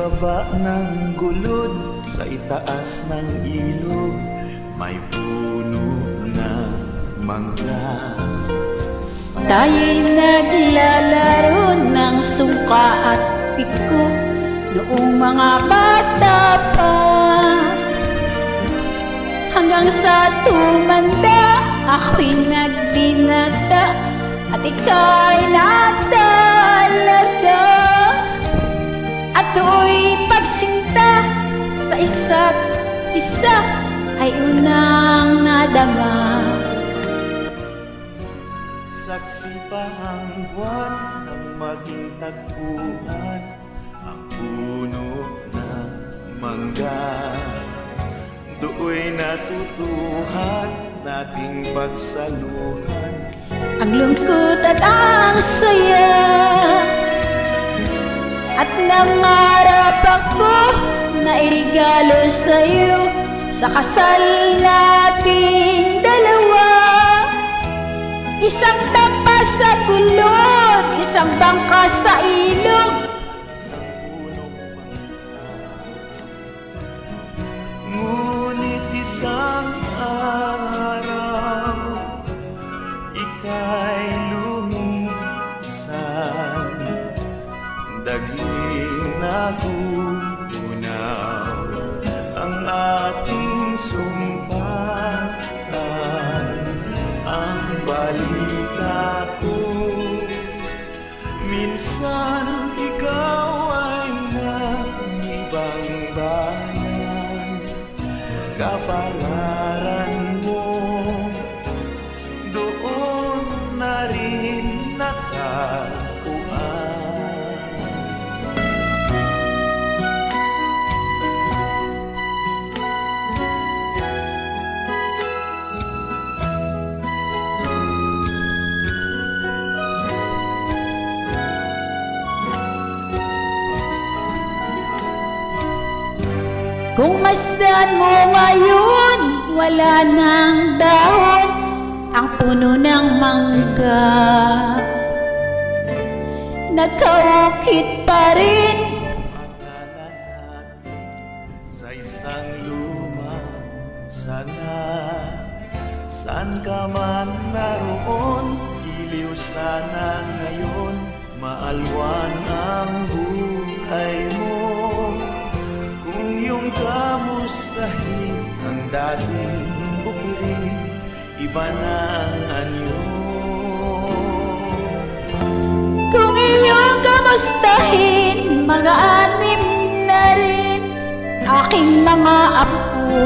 ibaba ng gulod, sa itaas ng ilog, may puno ng mangga. Tayo'y naglalaro ng sungka at piko noong mga bata pa, hanggang sa tumanda ako'y nagbinata at ika'y natalaga. At tuoy pagsinta sa isa't isa ay unang nadama. Saksi pa ang buwan ng maging tagpuan, ang puno ng mangga. Do'y natutuhan nating pagsaluhan Ang lungkot at ang saya, at nangarap ako na irigalo sa'yo sa kasal nating dalawa. Isang tapa sa kulot, isang bangka sa ilog, isang punong mangga. Ngunit isang araw, ika'y lumisan, daging nagugunaw ang ating sumpatan. Ang balita ko, minsan ikaw ay nangibang bayan. Kapalaran mo doon na rin nakauan. kung masdan mo ngayon, wala nang dahon ang puno ng mangga. Nagkaukit pa rin Akala natin sa isang lumang sanga, saan ka man naroon, giliw sana ngayon, maalwan ang buhay mo. Kung iyong kamustahin ang dating bukirin, iba na ang anyo. kung iyong kamustahin, mag-aanim na rin aking mga apo.